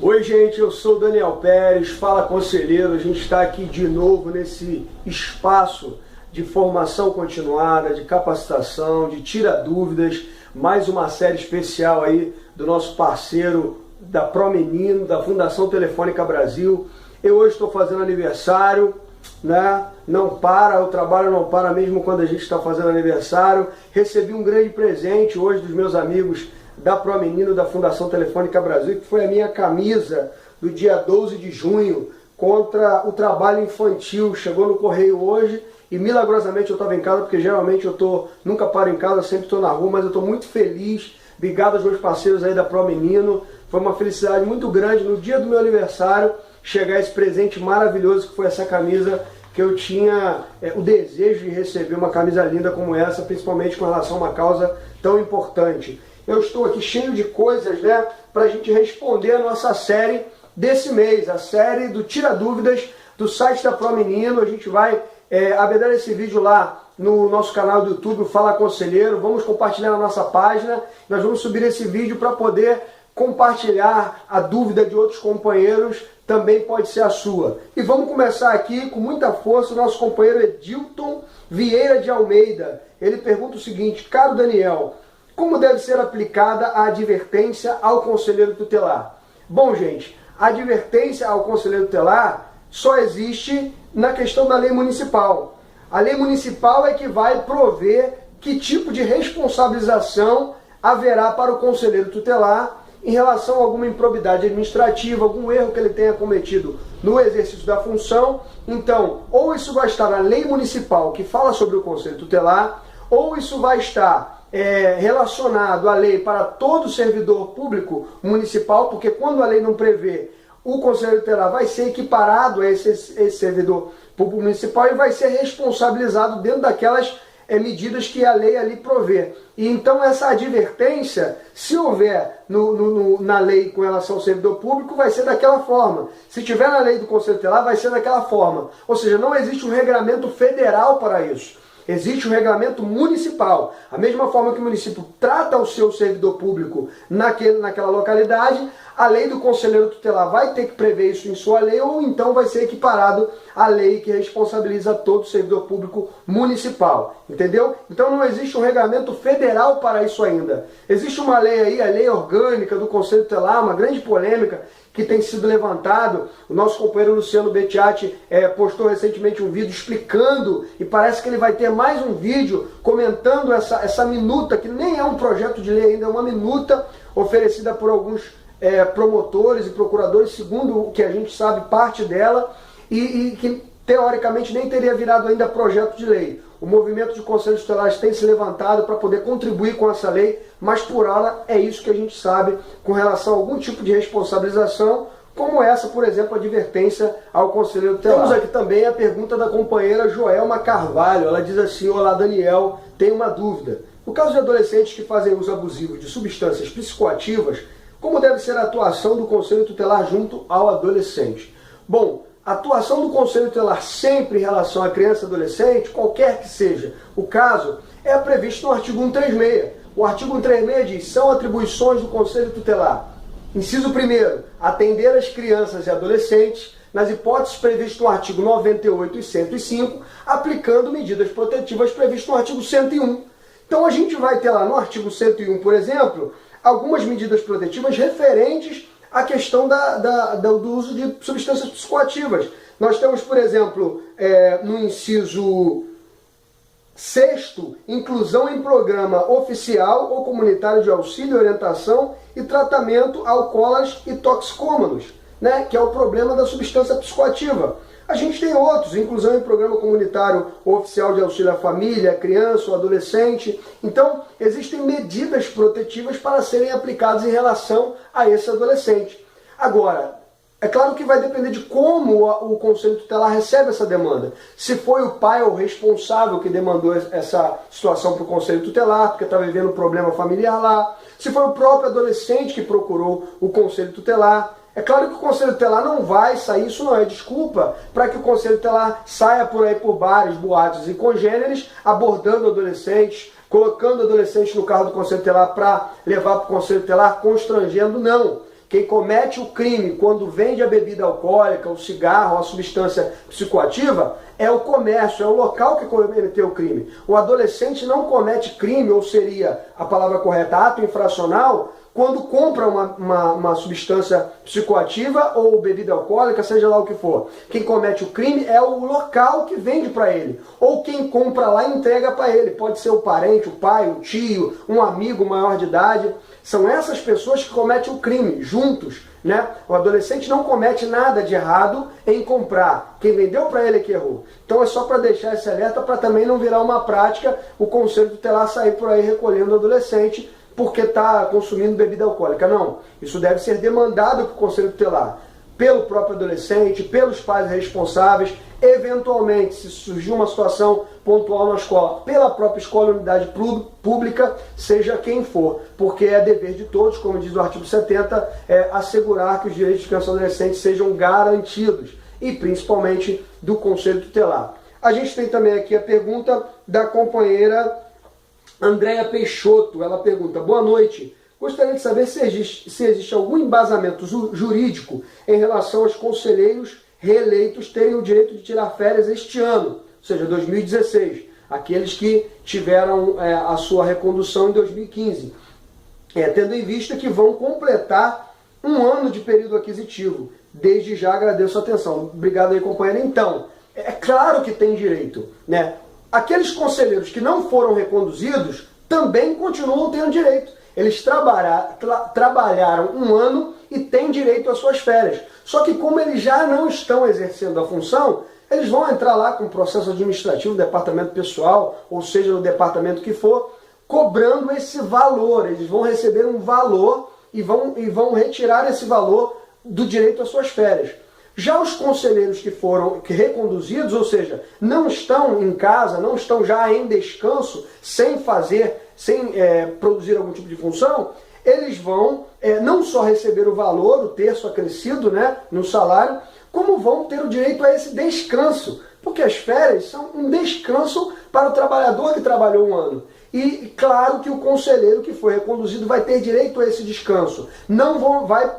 Oi gente, eu sou o Daniel Pérez, Fala Conselheiro. A gente está aqui de novo nesse espaço de formação continuada, de capacitação, de tira dúvidas, mais uma série especial aí do nosso parceiro da ProMenino, da Fundação Telefônica Brasil. Eu hoje estou fazendo aniversário, né? Não para, o trabalho não para mesmo quando a gente está fazendo aniversário. Recebi um grande presente hoje dos meus amigos da ProMenino, da Fundação Telefônica Brasil, que foi a minha camisa do dia 12 de junho contra o trabalho infantil. Chegou no correio hoje e milagrosamente eu estava em casa, porque geralmente nunca paro em casa, sempre estou na rua, mas eu estou muito feliz. Obrigado aos meus parceiros aí da ProMenino. Foi uma felicidade muito grande no dia do meu aniversário chegar esse presente maravilhoso que foi essa camisa, que eu tinha o desejo de receber uma camisa linda como essa, principalmente com relação a uma causa tão importante. Eu estou aqui cheio de coisas, né, para a gente responder a nossa série desse mês, a série do Tira Dúvidas do site da ProMenino. A gente vai abordar esse vídeo lá no nosso canal do YouTube, Fala Conselheiro. Vamos compartilhar na nossa página. Nós vamos subir esse vídeo para poder compartilhar a dúvida de outros companheiros, também pode ser a sua. E vamos começar aqui com muita força o nosso companheiro Edilton Vieira de Almeida. Ele pergunta o seguinte: caro Daniel, como deve ser aplicada a advertência ao conselheiro tutelar? Bom, gente, a advertência ao conselheiro tutelar só existe na questão da lei municipal. A lei municipal é que vai prover que tipo de responsabilização haverá para o conselheiro tutelar em relação a alguma improbidade administrativa, algum erro que ele tenha cometido no exercício da função. Então, ou isso vai estar na lei municipal que fala sobre o conselho tutelar, ou isso vai estar relacionado à lei para todo servidor público municipal, porque quando a lei não prevê, o conselheiro tutelar vai ser equiparado a esse servidor público municipal e vai ser responsabilizado dentro daquelas medidas que a lei ali provê. E então essa advertência, se houver na lei com relação ao servidor público, vai ser daquela forma. Se tiver na lei do conselho tutelar, vai ser daquela forma. Ou seja, não existe um regramento federal para isso. Existe um regulamento municipal. A mesma forma que o município trata o seu servidor público naquela localidade, a lei do conselheiro tutelar vai ter que prever isso em sua lei, ou então vai ser equiparado à lei que responsabiliza todo servidor público municipal. Entendeu? Então não existe um regulamento federal para isso ainda. Existe uma lei aí, a lei orgânica do conselho tutelar, uma grande polêmica que tem sido levantado. O nosso companheiro Luciano Bettiati postou recentemente um vídeo explicando, e parece que ele vai ter mais um vídeo comentando essa minuta, que nem é um projeto de lei ainda, é uma minuta oferecida por alguns promotores e procuradores, segundo o que a gente sabe, parte dela, e que teoricamente nem teria virado ainda projeto de lei. O movimento de conselhos tutelares tem se levantado para poder contribuir com essa lei, mas por ela é isso que a gente sabe com relação a algum tipo de responsabilização, como essa, por exemplo, advertência ao conselheiro tutelar. Temos aqui também a pergunta da companheira Joelma Carvalho. Ela diz assim: olá Daniel, tenho uma dúvida. No caso de adolescentes que fazem uso abusivo de substâncias psicoativas, como deve ser a atuação do conselho tutelar junto ao adolescente? Bom, a atuação do conselho tutelar sempre em relação à criança e adolescente, qualquer que seja o caso, é previsto no artigo 136. O artigo 136 diz: são atribuições do conselho tutelar. Inciso 1º, atender as crianças e adolescentes nas hipóteses previstas no artigo 98 e 105, aplicando medidas protetivas previstas no artigo 101. Então a gente vai ter lá no artigo 101, por exemplo, algumas medidas protetivas referentes à questão do uso de substâncias psicoativas. Nós temos, por exemplo, no inciso 6º, inclusão em programa oficial ou comunitário de auxílio, orientação e tratamento a alcoólatras e toxicômanos, né, que é o problema da substância psicoativa. A gente tem outros: inclusão em programa comunitário ou oficial de auxílio à família, criança ou adolescente. Então, existem medidas protetivas para serem aplicadas em relação a esse adolescente. Agora, é claro que vai depender de como o conselho tutelar recebe essa demanda. Se foi o pai ou o responsável que demandou essa situação para o conselho tutelar, porque está vivendo um problema familiar lá. Se foi o próprio adolescente que procurou o conselho tutelar. É claro que o conselho tutelar não vai sair, isso não é desculpa para que o conselho tutelar saia por aí por bares, boates e congêneres, abordando adolescentes, colocando adolescentes no carro do conselho tutelar para levar para o conselho tutelar, constrangendo, não. Quem comete o crime quando vende a bebida alcoólica, o cigarro, a substância psicoativa, é o comércio, é o local que cometeu o crime. O adolescente não comete crime, ou seria a palavra correta, ato infracional, quando compra uma substância psicoativa ou bebida alcoólica, seja lá o que for. Quem comete o crime é o local que vende para ele. Ou quem compra lá e entrega para ele. Pode ser o parente, o pai, o tio, um amigo maior de idade. São essas pessoas que cometem o crime, juntos. Né? O adolescente não comete nada de errado em comprar. Quem vendeu para ele é que errou. Então é só para deixar esse alerta, para também não virar uma prática o conselho tutelar sair por aí recolhendo o adolescente porque está consumindo bebida alcoólica. Não, isso deve ser demandado para o conselho tutelar, pelo próprio adolescente, pelos pais responsáveis, eventualmente, se surgir uma situação pontual na escola, pela própria escola, unidade pública, seja quem for, porque é dever de todos, como diz o artigo 70, assegurar que os direitos de criança e adolescente sejam garantidos, e principalmente do conselho tutelar. A gente tem também aqui a pergunta da companheira Andréia Peixoto. Ela pergunta: boa noite, gostaria de saber se existe algum embasamento jurídico em relação aos conselheiros reeleitos terem o direito de tirar férias este ano, ou seja, 2016, aqueles que tiveram a sua recondução em 2015, tendo em vista que vão completar um ano de período aquisitivo. Desde já agradeço a atenção. Obrigado aí, companheira. Então, é claro que tem direito, né? Aqueles conselheiros que não foram reconduzidos também continuam tendo direito. Eles trabalharam um ano e têm direito às suas férias. Só que como eles já não estão exercendo a função, eles vão entrar lá com o processo administrativo do departamento pessoal, ou seja, no departamento que for, cobrando esse valor. Eles vão receber um valor e vão retirar esse valor do direito às suas férias. Já os conselheiros que foram reconduzidos, ou seja, não estão em casa, não estão já em descanso, sem produzir algum tipo de função, eles vão não só receber o valor, o terço acrescido, né, no salário, como vão ter o direito a esse descanso, porque as férias são um descanso para o trabalhador que trabalhou um ano. E claro que o conselheiro que foi reconduzido vai ter direito a esse descanso. Não vai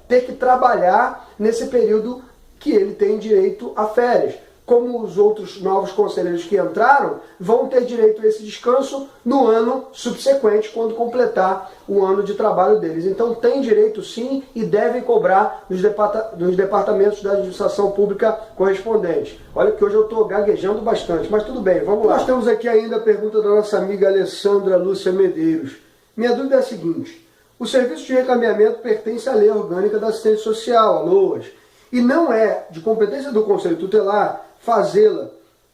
ter que trabalhar nesse período que ele tem direito a férias. Como os outros novos conselheiros que entraram vão ter direito a esse descanso no ano subsequente, quando completar o ano de trabalho deles. Então tem direito sim e devem cobrar nos departamentos da administração pública correspondentes. Olha que hoje eu estou gaguejando bastante, mas tudo bem, vamos lá. Nós temos aqui ainda a pergunta da nossa amiga Alessandra Lúcia Medeiros. Minha dúvida é a seguinte: o serviço de recaminhamento pertence à Lei Orgânica da Assistência Social, a LOAS, e não é de competência do Conselho Tutelar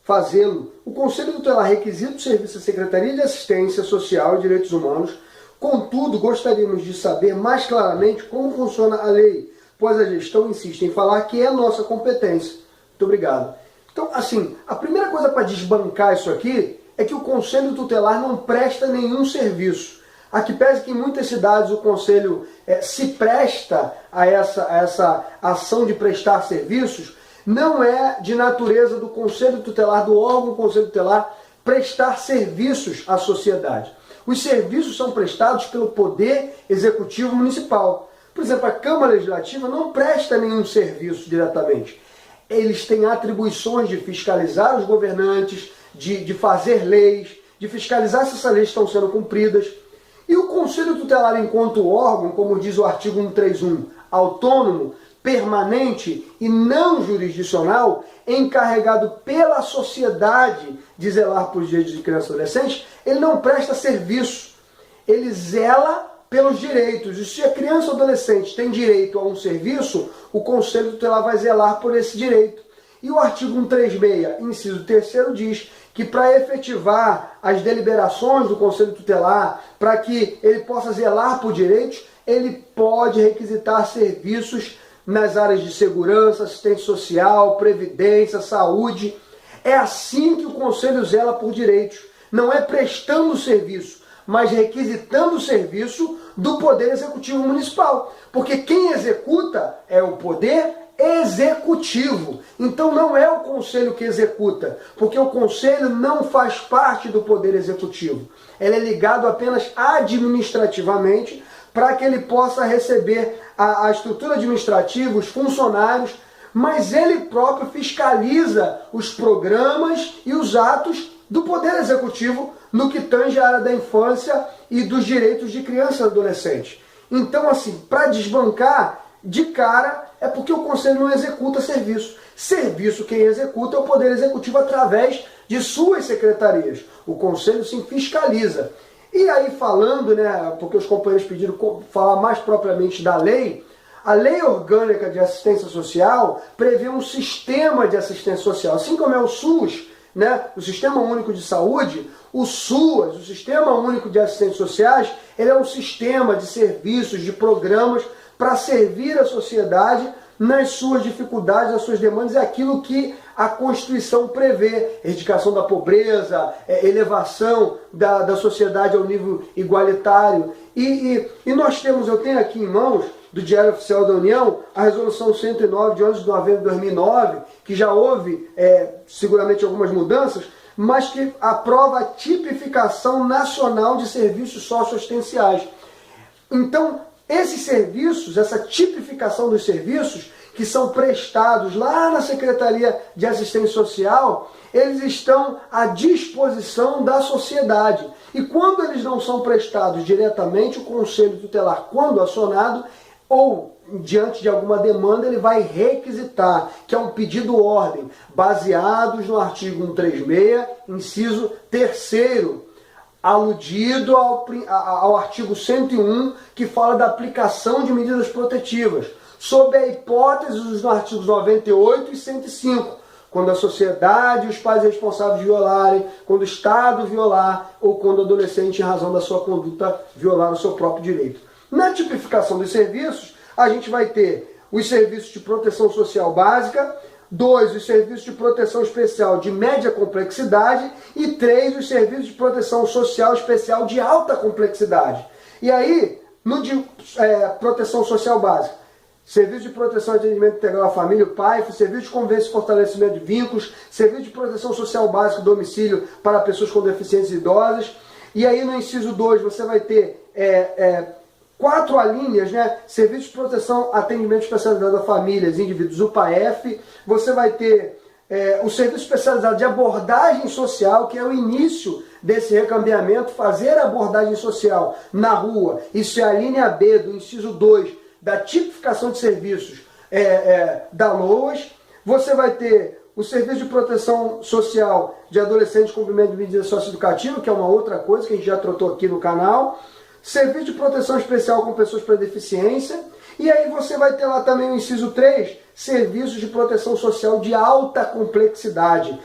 fazê-lo. O Conselho Tutelar requisita o serviço da Secretaria de Assistência Social e Direitos Humanos. Contudo, gostaríamos de saber mais claramente como funciona a lei, pois a gestão insiste em falar que é nossa competência. Muito obrigado. Então, assim, a primeira coisa para desbancar isso aqui é que o Conselho Tutelar não presta nenhum serviço. Aqui pese que em muitas cidades o Conselho se presta a essa ação de prestar serviços, não é de natureza do Conselho Tutelar, do órgão Conselho Tutelar, prestar serviços à sociedade. Os serviços são prestados pelo Poder Executivo Municipal. Por exemplo, a Câmara Legislativa não presta nenhum serviço diretamente. Eles têm atribuições de fiscalizar os governantes, de fazer leis, de fiscalizar se essas leis estão sendo cumpridas. E o Conselho Tutelar, enquanto órgão, como diz o artigo 131, autônomo, permanente e não jurisdicional, encarregado pela sociedade de zelar por direitos de crianças e adolescentes, ele não presta serviço. Ele zela pelos direitos. E se a criança ou adolescente tem direito a um serviço, o Conselho Tutelar vai zelar por esse direito. E o artigo 136, inciso 3º, diz que para efetivar as deliberações do Conselho Tutelar, para que ele possa zelar por direitos, ele pode requisitar serviços nas áreas de segurança, assistência social, previdência, saúde. É assim que o Conselho zela por direitos. Não é prestando serviço, mas requisitando o serviço do Poder Executivo Municipal. Porque quem executa é o Poder Executivo. Então não é o Conselho que executa, porque o Conselho não faz parte do Poder Executivo. Ele é ligado apenas administrativamente para que ele possa receber a estrutura administrativa, os funcionários, mas ele próprio fiscaliza os programas e os atos do Poder Executivo no que tange a área da infância e dos direitos de criança e adolescente. Então, assim, para desbancar, de cara, é porque o Conselho não executa serviço. Serviço quem executa é o Poder Executivo através de suas secretarias. O Conselho sim fiscaliza. E aí falando, né, porque os companheiros pediram falar mais propriamente da lei, a Lei Orgânica de Assistência Social prevê um sistema de assistência social, assim como é o SUS, né, o Sistema Único de Saúde, o SUAS, o Sistema Único de Assistências Sociais, ele é um sistema de serviços, de programas para servir a sociedade nas suas dificuldades, nas suas demandas, é aquilo que a Constituição prevê, erradicação da pobreza, elevação da sociedade ao nível igualitário. E nós temos, eu tenho aqui em mãos, do Diário Oficial da União, a Resolução 109 de 11 de novembro de 2009, que já houve seguramente algumas mudanças, mas que aprova a tipificação nacional de serviços socioassistenciais. Então, esses serviços, essa tipificação dos serviços que são prestados lá na Secretaria de Assistência Social, eles estão à disposição da sociedade. E quando eles não são prestados diretamente, o Conselho Tutelar, quando acionado, ou diante de alguma demanda, ele vai requisitar, que é um pedido-ordem, baseados no artigo 136, inciso 3º, aludido ao artigo 101, que fala da aplicação de medidas protetivas, sob a hipótese dos artigos 98 e 105, quando a sociedade e os pais responsáveis violarem, quando o Estado violar ou quando o adolescente, em razão da sua conduta, violar o seu próprio direito. Na tipificação dos serviços, a gente vai ter os serviços de proteção social básica, 2, os serviços de proteção especial de média complexidade e 3, os serviços de proteção social especial de alta complexidade. E aí, no de proteção social básica, serviço de proteção e atendimento integral à família, o PAIF, serviço de convivência e fortalecimento de vínculos, serviço de proteção social básica, domicílio para pessoas com deficiências idosas. E aí no inciso 2 você vai ter 4 alíneas, né? Serviço de proteção, atendimento especializado a famílias e indivíduos, o PAEF. Você vai ter o serviço especializado de abordagem social, que é o início desse recambiamento, fazer a abordagem social na rua. Isso é a linha B do inciso 2 da tipificação de serviços da LOAS. Você vai ter o serviço de proteção social de adolescentes com cumprimento de medida socioeducativa, que é uma outra coisa que a gente já tratou aqui no canal. Serviço de proteção especial com pessoas para deficiência. E aí você vai ter lá também o inciso 3, serviços de proteção social de alta complexidade,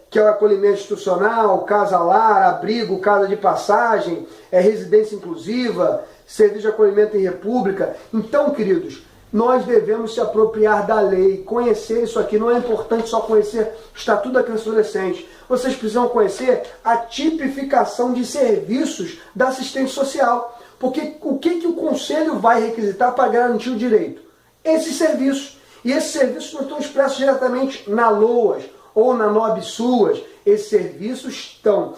que é o acolhimento institucional, casa-lar, abrigo, casa de passagem, residência inclusiva, serviço de acolhimento em república. Então, queridos, nós devemos se apropriar da lei, conhecer isso aqui. Não é importante só conhecer o Estatuto da Criança e Adolescente. Vocês precisam conhecer a tipificação de serviços da assistência social. Porque o que o Conselho vai requisitar para garantir o direito? Esses serviços. E esses serviços não estão expressos diretamente na LOAS ou na NOB-SUAS. Esses serviços estão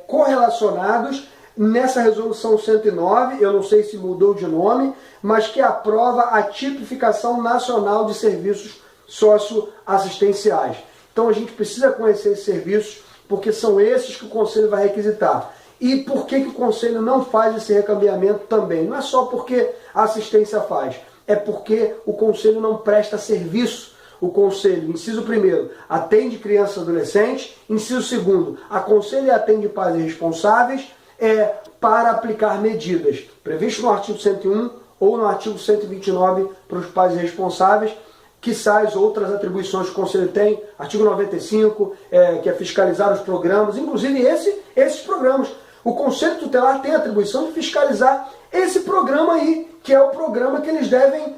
correlacionados nessa resolução 109, eu não sei se mudou de nome, mas que aprova a tipificação nacional de serviços socioassistenciais. Então a gente precisa conhecer esses serviços, porque são esses que o Conselho vai requisitar. E por que o Conselho não faz esse recambiamento também? Não é só porque a assistência faz, é porque o Conselho não presta serviço. O Conselho, inciso 1º, atende crianças e adolescentes, inciso 2º, aconselha e atende pais responsáveis, para aplicar medidas previstas no artigo 101 ou no artigo 129 para os pais responsáveis, quiçás outras atribuições que o Conselho tem, artigo 95, que é fiscalizar os programas, inclusive esses programas. O Conselho Tutelar tem a atribuição de fiscalizar esse programa aí, que é o programa que eles devem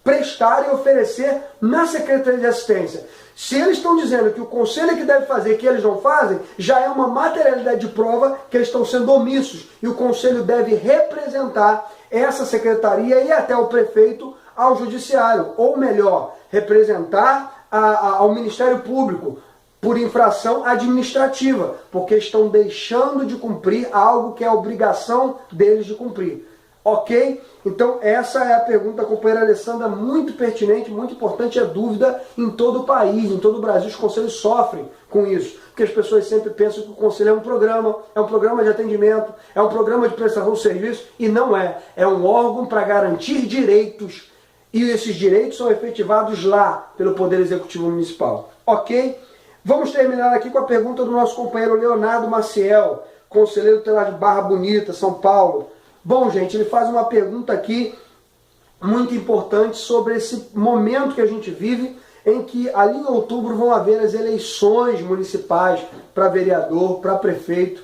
prestar e oferecer na Secretaria de Assistência. Se eles estão dizendo que o Conselho é que deve fazer, que eles não fazem, já é uma materialidade de prova que eles estão sendo omissos. E o Conselho deve representar essa secretaria e até o prefeito ao Judiciário. Ou melhor, representar ao Ministério Público, por infração administrativa, porque estão deixando de cumprir algo que é obrigação deles de cumprir. Ok? Então essa é a pergunta, companheira Alessandra, muito pertinente, muito importante, é dúvida em todo o país, em todo o Brasil. Os conselhos sofrem com isso, porque as pessoas sempre pensam que o conselho é um programa de atendimento, é um programa de prestação de serviço, e não é. É um órgão para garantir direitos, e esses direitos são efetivados lá pelo Poder Executivo Municipal. Ok? Vamos terminar aqui com a pergunta do nosso companheiro Leonardo Maciel, conselheiro tutelar de Barra Bonita, São Paulo. Bom, gente, ele faz uma pergunta aqui muito importante sobre esse momento que a gente vive, em que ali em outubro vão haver as eleições municipais para vereador, para prefeito,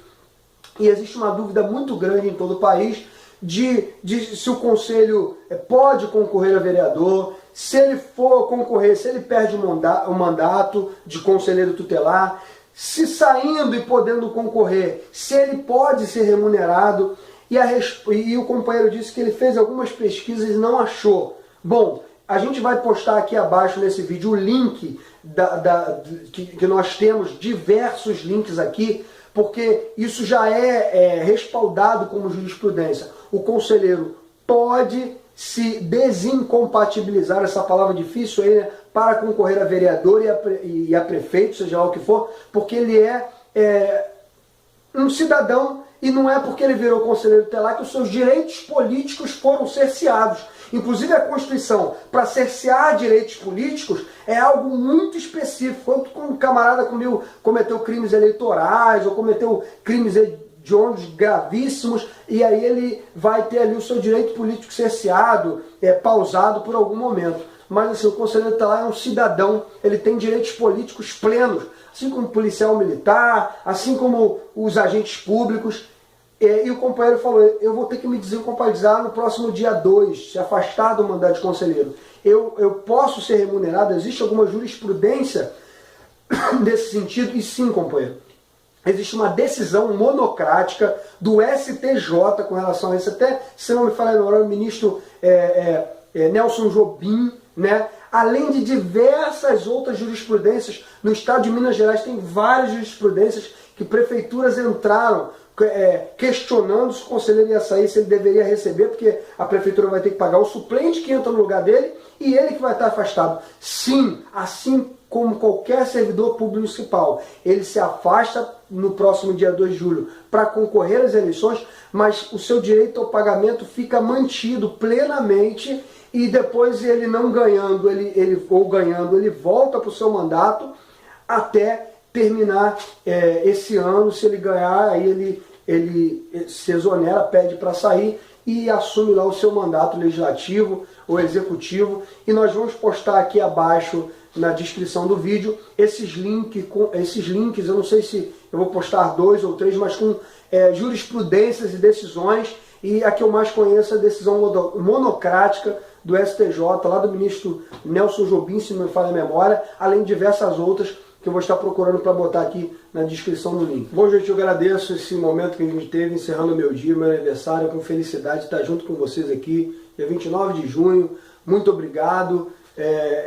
e existe uma dúvida muito grande em todo o país de se o conselho pode concorrer a vereador, se ele for concorrer, se ele perde o mandato de conselheiro tutelar, se saindo e podendo concorrer, se ele pode ser remunerado. E o companheiro disse que ele fez algumas pesquisas e não achou. Bom, a gente vai postar aqui abaixo nesse vídeo o link que nós temos, diversos links aqui, porque isso já é respaldado como jurisprudência. O conselheiro pode se desincompatibilizar, essa palavra difícil aí, né, para concorrer a vereador e a prefeito, seja lá o que for, porque ele é um cidadão. E não é porque ele virou conselheiro tutelar que os seus direitos políticos foram cerceados. Inclusive a Constituição, para cercear direitos políticos, é algo muito específico. Quando um camarada cometeu crimes eleitorais ou cometeu crimes hediondos gravíssimos, e aí ele vai ter ali o seu direito político cerceado, pausado por algum momento. Mas assim, o conselheiro tutelar é um cidadão, ele tem direitos políticos plenos, assim como o policial militar, assim como os agentes públicos. E o companheiro falou, eu vou ter que me desincompatibilizar no próximo dia 2, se afastar do mandato de conselheiro. Eu posso ser remunerado? Existe alguma jurisprudência nesse sentido? E sim, companheiro. Existe uma decisão monocrática do STJ com relação a isso. Até, se não me falha agora, o ministro Nelson Jobim, né? Além de diversas outras jurisprudências, no estado de Minas Gerais tem várias jurisprudências que prefeituras entraram questionando se o conselheiro ia sair, se ele deveria receber, porque a prefeitura vai ter que pagar o suplente que entra no lugar dele e ele que vai estar afastado. Sim, assim como qualquer servidor público municipal, ele se afasta no próximo dia 2 de julho para concorrer às eleições, mas o seu direito ao pagamento fica mantido plenamente. E depois ele não ganhando, ou ganhando, ele volta para o seu mandato até terminar esse ano. Se ele ganhar, aí ele se exonera, pede para sair e assume lá o seu mandato legislativo ou executivo. E nós vamos postar aqui abaixo na descrição do vídeo esses links, eu não sei se eu vou postar 2 ou 3, mas com jurisprudências e decisões. E a que eu mais conheço é a decisão monocrática do STJ, lá do ministro Nelson Jobim, se não me falha a memória, além de diversas outras que eu vou estar procurando para botar aqui na descrição do link. Bom, gente, eu agradeço esse momento que a gente teve, encerrando o meu dia, meu aniversário, com felicidade de estar junto com vocês aqui, dia 29 de junho. Muito obrigado.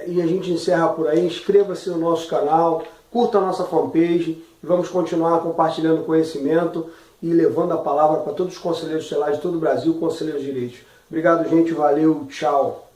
E a gente encerra por aí. Inscreva-se no nosso canal, curta a nossa fanpage e vamos continuar compartilhando conhecimento e levando a palavra para todos os conselheiros tutelares de todo o Brasil, conselheiros de direitos. Obrigado, gente. Valeu. Tchau.